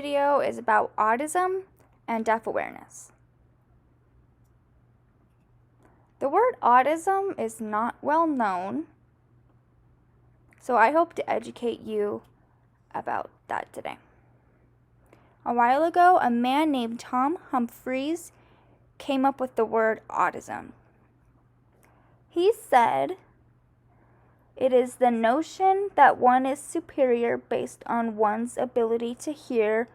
video is about autism and deaf awareness. The word autism is not well known, so I hope to educate you about that today. A while ago, a man named Tom Humphreys came up with the word autism. He said, "It is the notion that one is superior based on one's ability to hear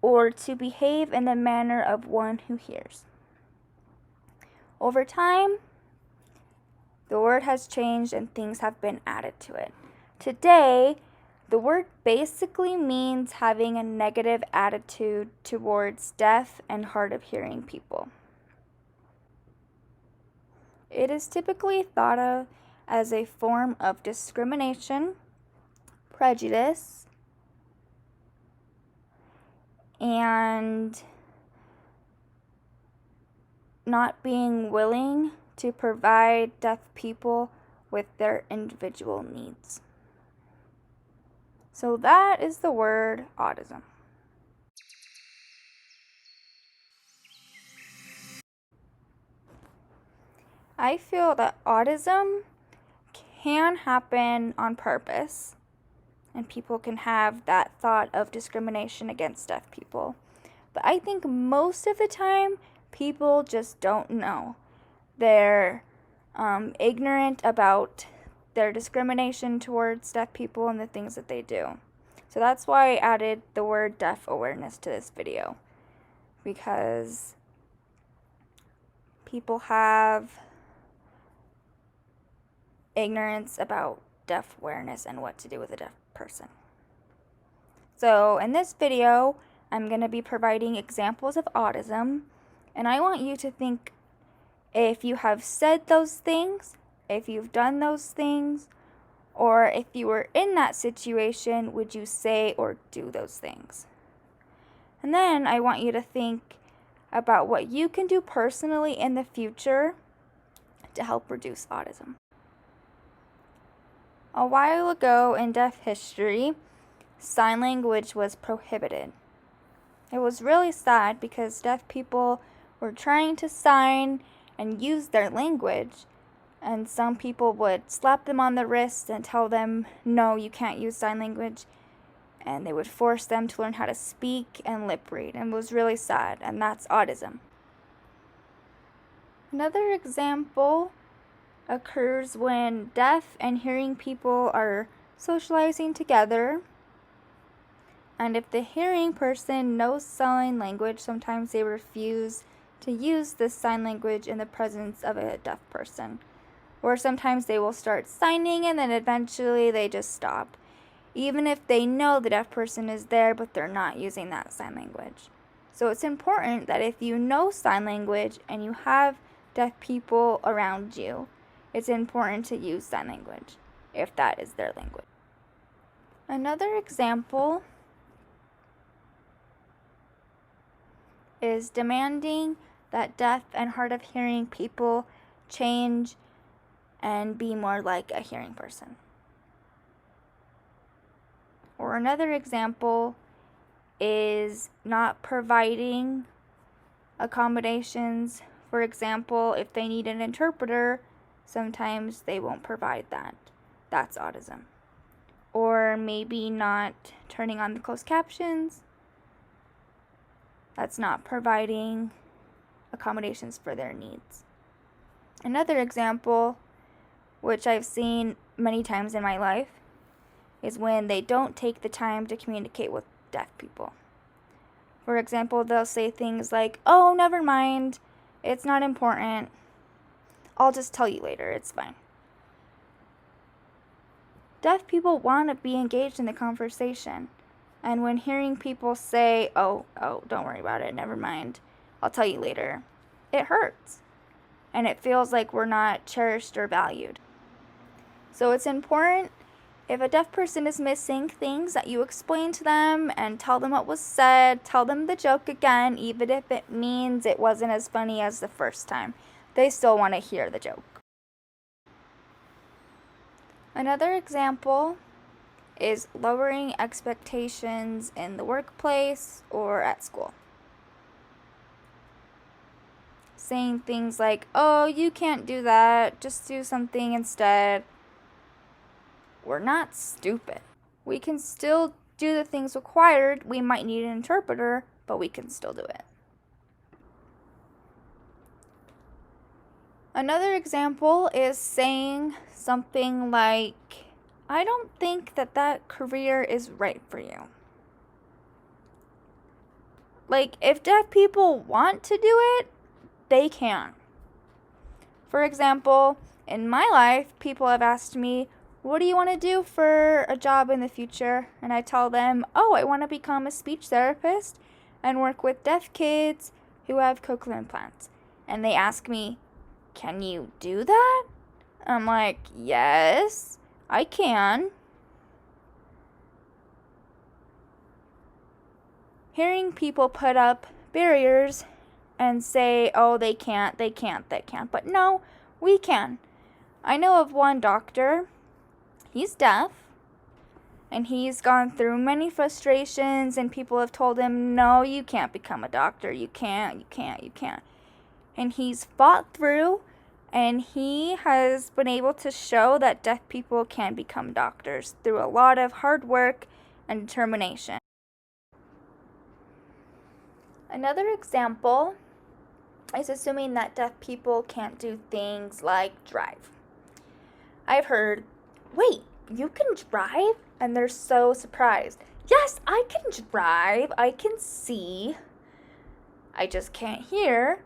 or to behave in the manner of one who hears." Over time, the word has changed and things have been added to it. Today, the word basically means having a negative attitude towards deaf and hard of hearing people. It is typically thought of as a form of discrimination, prejudice, and not being willing to provide deaf people with their individual needs. So that is the word autism. I feel that autism can happen on purpose, and people can have that thought of discrimination against deaf people. But I think most of the time, people just don't know. They're ignorant about their discrimination towards deaf people and the things that they do. So that's why I added the word deaf awareness to this video, because people have ignorance about deaf awareness and what to do with a deaf person. So in this video, I'm going to be providing examples of autism, and I want you to think if you have said those things, if you've done those things, or if you were in that situation, would you say or do those things? And then I want you to think about what you can do personally in the future to help reduce autism. A while ago in deaf history, sign language was prohibited. It was really sad because deaf people were trying to sign and use their language, and some people would slap them on the wrist and tell them, no, you can't use sign language, and they would force them to learn how to speak and lip read, and it was really sad, and that's autism. Another example occurs when deaf and hearing people are socializing together, and if the hearing person knows sign language, sometimes they refuse to use this sign language in the presence of a deaf person. Or sometimes they will start signing and then eventually they just stop, even if they know the deaf person is there but they're not using that sign language. So it's important that if you know sign language and you have deaf people around you, it's important to use sign language if that is their language. Another example is demanding that deaf and hard of hearing people change and be more like a hearing person. Or another example is not providing accommodations. For example, if they need an interpreter, sometimes they won't provide that. That's autism. Or maybe not turning on the closed captions. That's not providing accommodations for their needs. Another example, which I've seen many times in my life, is when they don't take the time to communicate with deaf people. For example, they'll say things like, "Oh, never mind, it's not important. I'll just tell you later, it's fine." Deaf people want to be engaged in the conversation. And when hearing people say, oh, don't worry about it, never mind, I'll tell you later, it hurts. And it feels like we're not cherished or valued. So it's important, if a deaf person is missing things, that you explain to them and tell them what was said, tell them the joke again, even if it means it wasn't as funny as the first time. They still want to hear the joke. Another example is lowering expectations in the workplace or at school. Saying things like, oh, you can't do that, just do something instead. We're not stupid. We can still do the things required. We might need an interpreter, but we can still do it. Another example is saying something like, I don't think that career is right for you. Like, if deaf people want to do it, they can. For example, in my life, people have asked me, what do you want to do for a job in the future? And I tell them, oh, I want to become a speech therapist and work with deaf kids who have cochlear implants. And they ask me, can you do that? I'm like, yes, I can. Hearing people put up barriers and say, oh, they can't. But no, we can. I know of one doctor. He's deaf, and he's gone through many frustrations, and people have told him, no, you can't become a doctor. You can't. And he's fought through, and he has been able to show that deaf people can become doctors through a lot of hard work and determination. Another example is assuming that deaf people can't do things like drive. I've heard, wait, you can drive? And they're so surprised. Yes, I can drive. I can see. I just can't hear,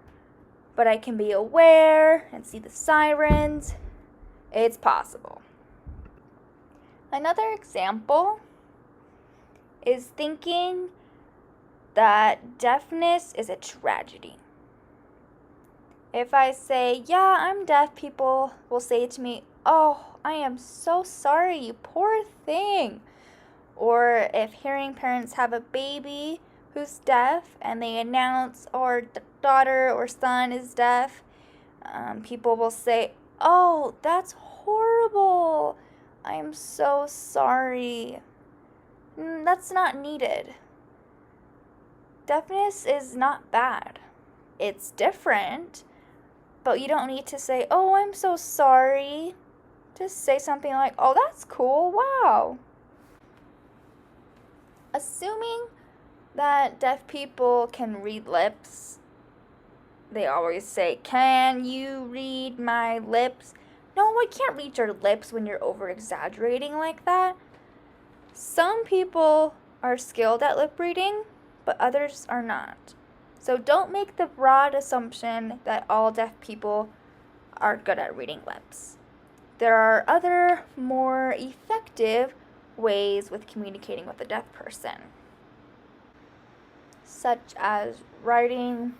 but I can be aware and see the sirens. It's possible. Another example is thinking that deafness is a tragedy. If I say, yeah, I'm deaf, people will say to me, oh, I am so sorry, you poor thing. Or if hearing parents have a baby who's deaf and they announce our daughter or son is deaf, people will say, oh, that's horrible. I am so sorry. That's not needed. Deafness is not bad. It's different, but you don't need to say, oh, I'm so sorry. Just say something like, oh, that's cool, wow. Assuming that deaf people can read lips, they always say, can you read my lips? No, I can't read your lips when you're over-exaggerating like that. Some people are skilled at lip reading, but others are not. So don't make the broad assumption that all deaf people are good at reading lips. There are other, more effective ways with communicating with a deaf person, such as writing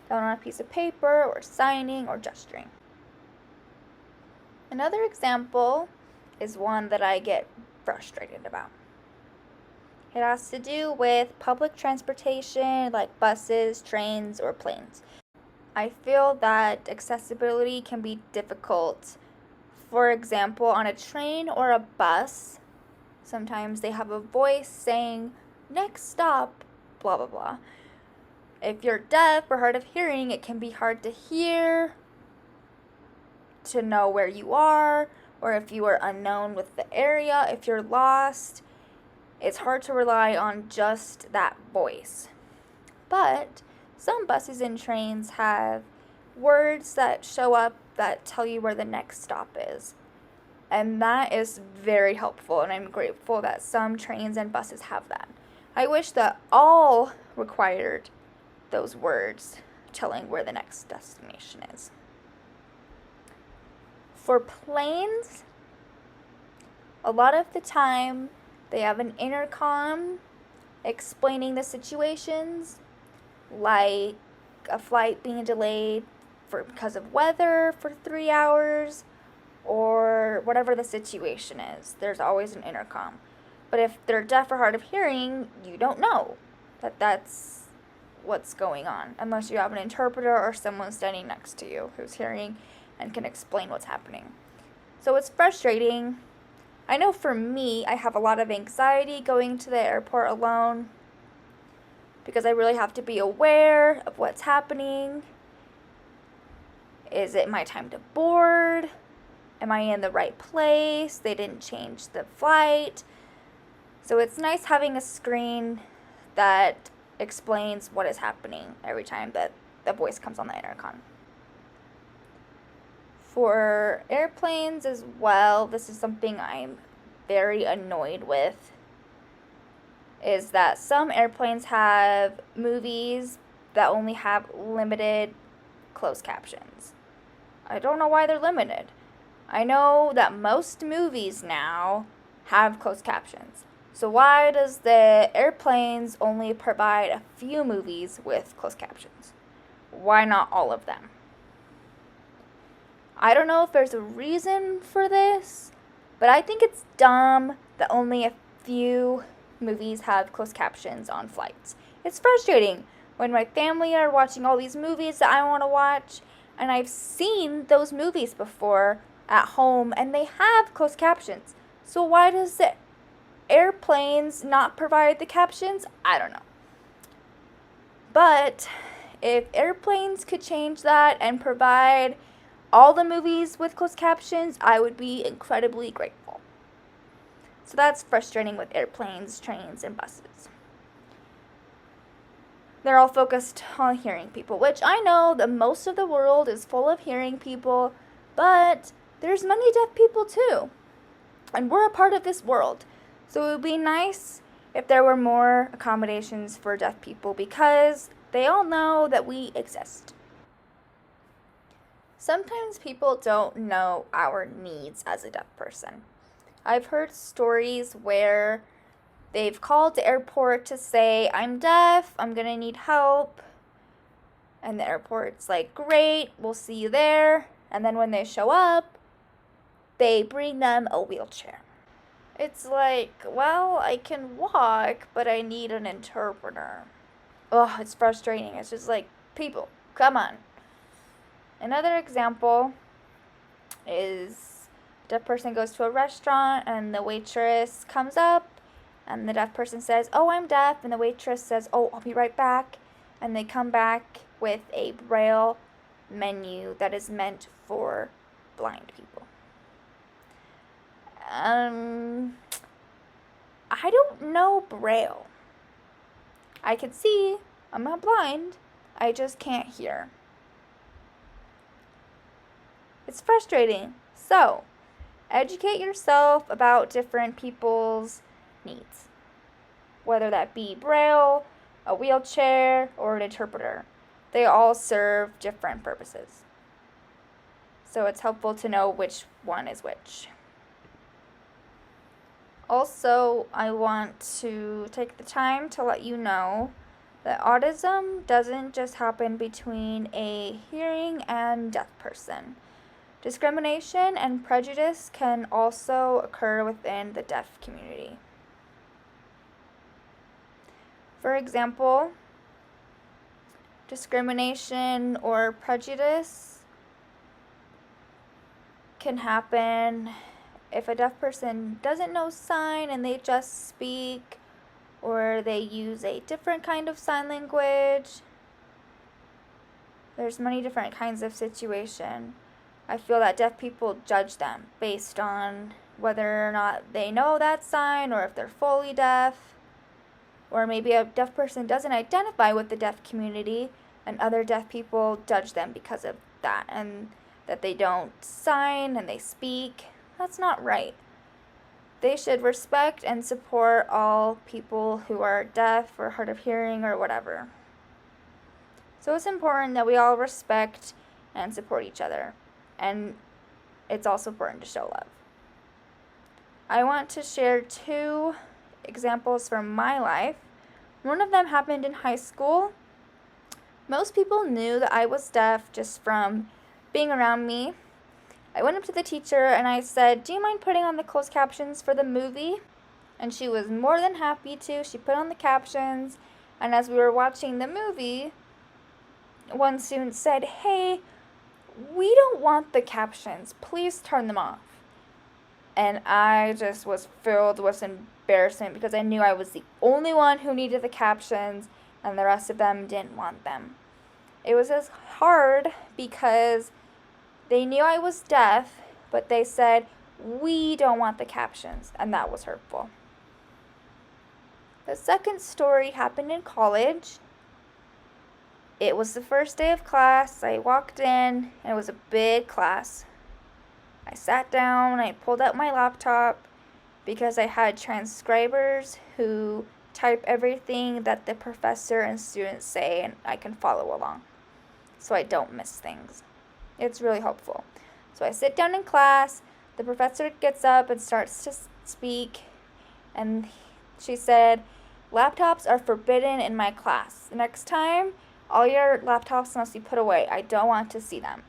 down on a piece of paper or signing or gesturing. Another example is one that I get frustrated about. It has to do with public transportation like buses, trains, or planes. I feel that accessibility can be difficult. For example, on a train or a bus, sometimes they have a voice saying, next stop, blah, blah, blah. If you're deaf or hard of hearing, it can be hard to hear, to know where you are, or if you are unknown with the area, if you're lost, it's hard to rely on just that voice. But some buses and trains have words that show up that tell you where the next stop is. And that is very helpful, and I'm grateful that some trains and buses have that. I wish that all required those words telling where the next destination is. For planes, a lot of the time, they have an intercom explaining the situations, like a flight being delayed because of weather for 3 hours, or whatever the situation is. There's always an intercom. But if they're deaf or hard of hearing, you don't know that that's what's going on, unless you have an interpreter or someone standing next to you who's hearing and can explain what's happening. So it's frustrating I know for me, I have a lot of anxiety going to the airport alone because I really have to be aware of what's happening. Is it my time to board? Am I in the right place? They didn't change the flight. So it's nice having a screen that explains what is happening every time that the voice comes on the intercom. For airplanes as well, this is something I'm very annoyed with, is that some airplanes have movies that only have limited closed captions. I don't know why they're limited. I know that most movies now have closed captions. So why does the airplanes only provide a few movies with closed captions? Why not all of them? I don't know if there's a reason for this, but I think it's dumb that only a few movies have closed captions on flights. It's frustrating when my family are watching all these movies that I want to watch, and I've seen those movies before at home and they have closed captions. So why does the airplanes not provide the captions? I don't know. But if airplanes could change that and provide all the movies with closed captions, I would be incredibly grateful. So that's frustrating with airplanes, trains, and buses. They're all focused on hearing people, which I know that most of the world is full of hearing people, but there's many deaf people too. And we're a part of this world. So it would be nice if there were more accommodations for deaf people because they all know that we exist. Sometimes people don't know our needs as a deaf person. I've heard stories where they've called the airport to say, I'm deaf, I'm gonna need help. And the airport's like, great, we'll see you there. And then when they show up, they bring them a wheelchair. It's like, well, I can walk, but I need an interpreter. Ugh, it's frustrating. It's just like, people, come on. Another example is a deaf person goes to a restaurant and the waitress comes up and the deaf person says, oh, I'm deaf. And the waitress says, oh, I'll be right back. And they come back with a Braille menu that is meant for blind people. I don't know Braille. I can see. I'm not blind. I just can't hear. It's frustrating. So, educate yourself about different people's needs, whether that be Braille, a wheelchair, or an interpreter. They all serve different purposes. So it's helpful to know which one is which. Also, I want to take the time to let you know that autism doesn't just happen between a hearing and deaf person. Discrimination and prejudice can also occur within the deaf community. For example, discrimination or prejudice can happen if a deaf person doesn't know sign and they just speak, or they use a different kind of sign language. There's many different kinds of situation. I feel that deaf people judge them based on whether or not they know that sign or if they're fully deaf. Or maybe a deaf person doesn't identify with the deaf community and other deaf people judge them because of that and that they don't sign and they speak. That's not right. They should respect and support all people who are deaf or hard of hearing or whatever. So it's important that we all respect and support each other. And it's also important to show love. I want to share 2 examples from my life. One of them happened in high school. Most people knew that I was deaf just from being around me. I went up to the teacher and I said, do you mind putting on the closed captions for the movie? And she was more than happy to. She put on the captions. And as we were watching the movie, one student said, hey, we don't want the captions. Please turn them off. And I just was filled with embarrassment because I knew I was the only one who needed the captions and the rest of them didn't want them. It was just hard because they knew I was deaf, but they said, we don't want the captions, and that was hurtful. The second story happened in college. It was the first day of class. I walked in, and it was a big class. I sat down, I pulled out my laptop because I had transcribers who type everything that the professor and students say, and I can follow along so I don't miss things. It's really helpful. So I sit down in class, the professor gets up and starts to speak, and she said, laptops are forbidden in my class. Next time, all your laptops must be put away. I don't want to see them.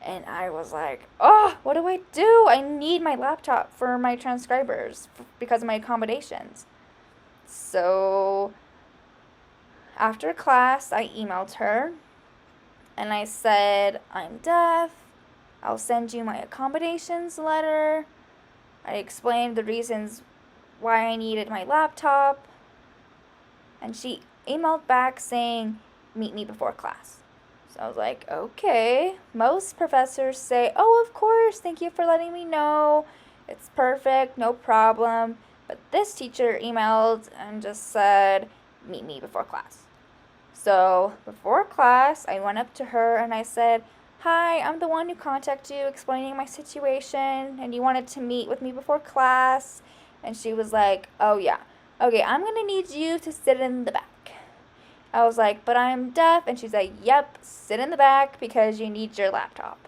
And I was like, oh, what do I do? I need my laptop for my transcribers because of my accommodations. So after class, I emailed her and I said, I'm deaf. I'll send you my accommodations letter. I explained the reasons why I needed my laptop. And she emailed back saying, meet me before class. So I was like, okay. Most professors say, oh, of course, thank you for letting me know. It's perfect, no problem. But this teacher emailed and just said, meet me before class. So before class, I went up to her and I said, hi, I'm the one who contacted you explaining my situation and you wanted to meet with me before class. And she was like, oh yeah, okay, I'm going to need you to sit in the back. I was like, but I'm deaf. And she's like, yep, sit in the back because you need your laptop.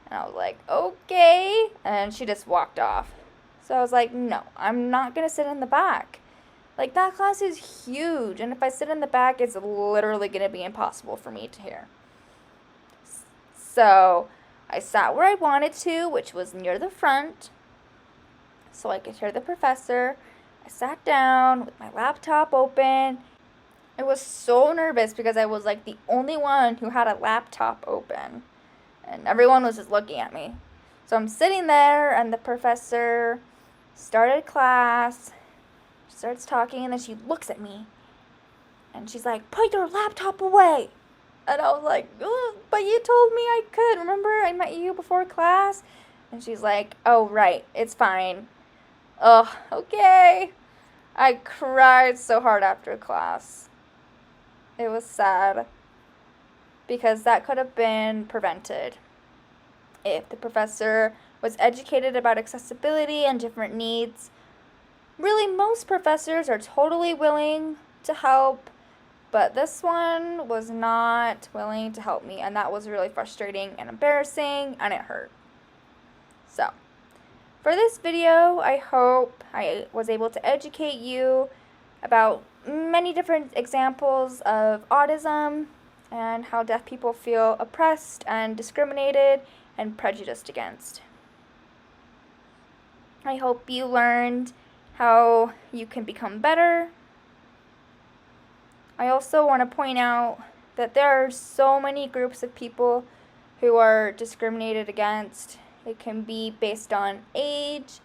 And I was like, okay. And she just walked off. So I was like, no, I'm not going to sit in the back. Like, that class is huge. And if I sit in the back, it's literally going to be impossible for me to hear. So I sat where I wanted to, which was near the front, so I could hear the professor. I sat down with my laptop open. I was so nervous because I was like the only one who had a laptop open. And everyone was just looking at me. So I'm sitting there and the professor started class. She starts talking and then she looks at me. And she's like, put your laptop away. And I was like, but you told me I could. Remember I met you before class? And she's like, oh, right. It's fine. Ugh, okay. I cried so hard after class. It was sad because that could have been prevented if the professor was educated about accessibility and different needs. Really, most professors are totally willing to help, but this one was not willing to help me, and that was really frustrating and embarrassing, and it hurt. So, for this video, I hope I was able to educate you about many different examples of autism and how deaf people feel oppressed and discriminated and prejudiced against. I hope you learned how you can become better. I also want to point out that there are so many groups of people who are discriminated against. It can be based on age,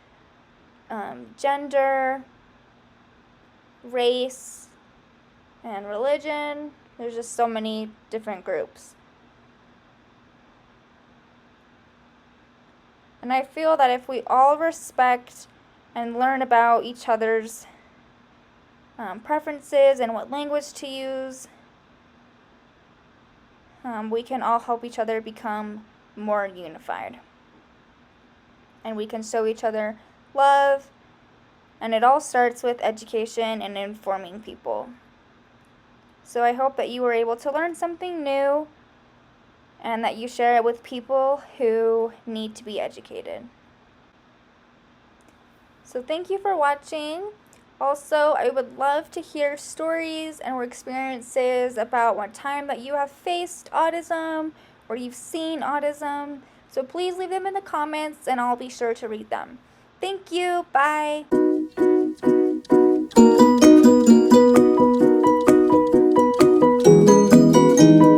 gender, race, and religion. There's just so many different groups. And I feel that if we all respect and learn about each other's preferences and what language to use, we can all help each other become more unified. And we can show each other love. And it all starts with education and informing people. So I hope that you were able to learn something new and that you share it with people who need to be educated. So thank you for watching. Also, I would love to hear stories and experiences about one time that you have faced autism or you've seen autism. So please leave them in the comments and I'll be sure to read them. Thank you. Bye.